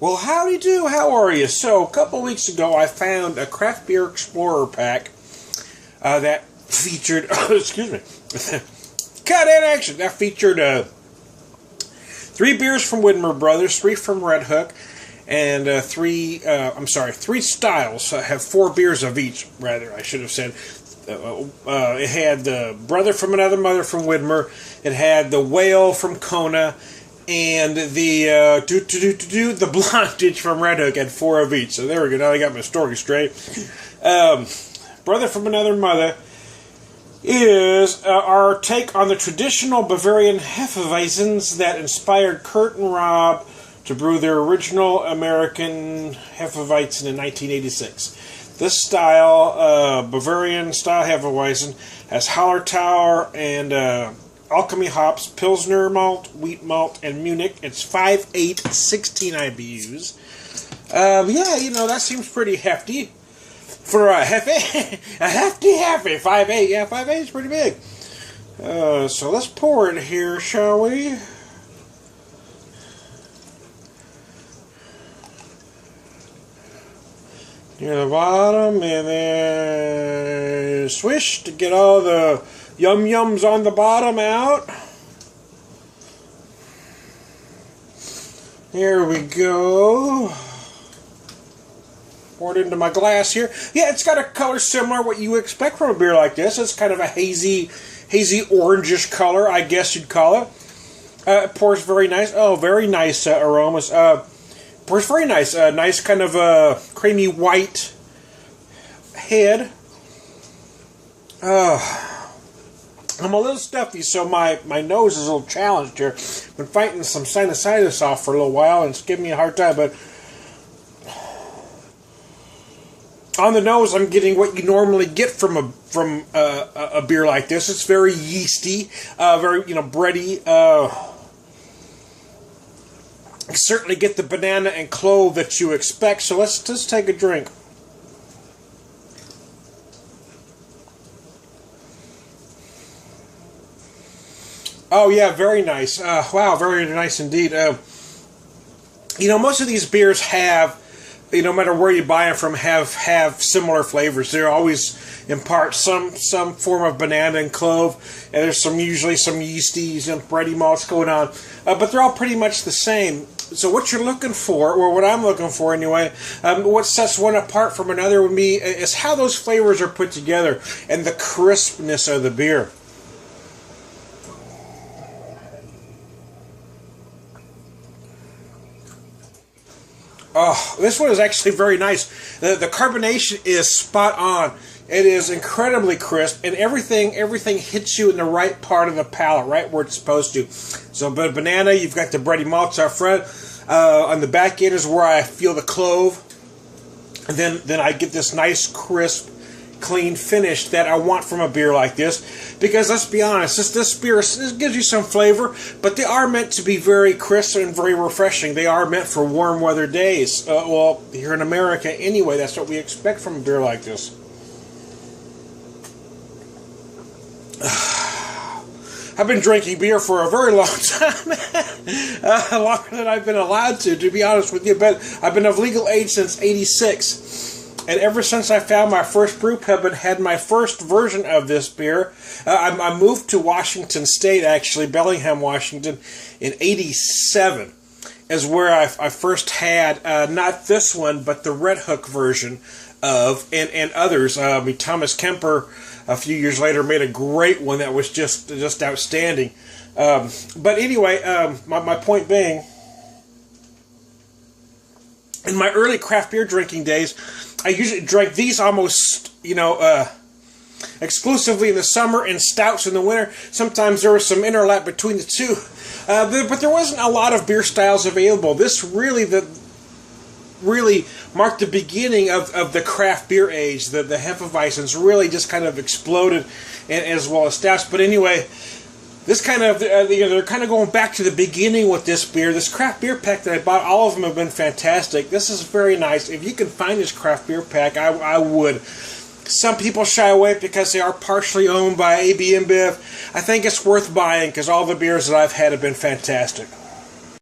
Well, howdy do, how are you? So, a couple weeks ago, I found a Craft Beer Explorer pack that featured, excuse me, cut in action, that featured 3 beers from Widmer Brothers, 3 from Red Hook, and 3 styles, have 4 beers of each, rather, I should have said. It had the Brother from Another Mother from Widmer, it had the Whale from Kona, and the Blondage from Red Hook had 4 of each. So there we go. Now I got my story straight. Brother from Another Mother is our take on the traditional Bavarian Hefeweizens that inspired Kurt and Rob to brew their original American Hefeweizen in 1986. This style, Bavarian style Hefeweizen, has Hallertauer and Alchemy hops, Pilsner malt, wheat malt, and Munich. It's 5.8, 16 IBUs. Yeah, you know, that seems pretty hefty. For a hefty. 5.8. Yeah, 5.8 is pretty big. So let's pour it here, shall we? Near the bottom, and then swish to get all the yum-yums on the bottom out. Here we go. Pour it into my glass here. Yeah, it's got a color similar to what you expect from a beer like this. It's kind of a hazy orangish color, I guess you'd call it. It pours very nice. Oh, very nice aromas. Pours very nice. Nice kind of creamy white head. I'm a little stuffy, so my nose is a little challenged here. Been fighting some sinusitis off for a little while, and it's giving me a hard time, but on the nose, I'm getting what you normally get from a beer like this. It's very yeasty, very, bready. You certainly get the banana and clove that you expect, so let's just take a drink. Oh, yeah, very nice. Wow, very nice indeed. Most of these beers have, no matter where you buy them from, have similar flavors. They're always impart some form of banana and clove, and there's usually some yeasties and bready malts going on. But they're all pretty much the same. So what you're looking for, or what I'm looking for anyway, what sets one apart from another with me is how those flavors are put together and the crispness of the beer. Oh, this one is actually very nice. The carbonation is spot on. It is incredibly crisp, and everything hits you in the right part of the palate, right where it's supposed to. So, but banana, you've got the bready malts up front. On the back end is where I feel the clove, and then I get this nice, crisp, clean finish that I want from a beer like this. Because let's be honest, this beer this gives you some flavor, but they are meant to be very crisp and very refreshing. They are meant for warm weather days. Well, here in America anyway, that's what we expect from a beer like this. I've been drinking beer for a very long time, longer than I've been allowed to be honest with you, but I've been of legal age since '86. And ever since I found my first brew pub and had my first version of this beer, I moved to Washington State, actually, Bellingham, Washington, in '87, is where I first had, not this one, but the Red Hook version of, and others. Thomas Kemper, a few years later, made a great one that was just outstanding. But anyway, my point being, in my early craft beer drinking days, I usually drank these almost, exclusively in the summer and stouts in the winter. Sometimes there was some interlap between the two. But there wasn't a lot of beer styles available. This really marked the beginning of the craft beer age. The Hefeweizens really just kind of exploded, and as well as stouts. But anyway, this kind of, they're kind of going back to the beginning with this beer. This craft beer pack that I bought, all of them have been fantastic. This is very nice. If you can find this craft beer pack, I would. Some people shy away because they are partially owned by AB InBev. I think it's worth buying because all the beers that I've had have been fantastic.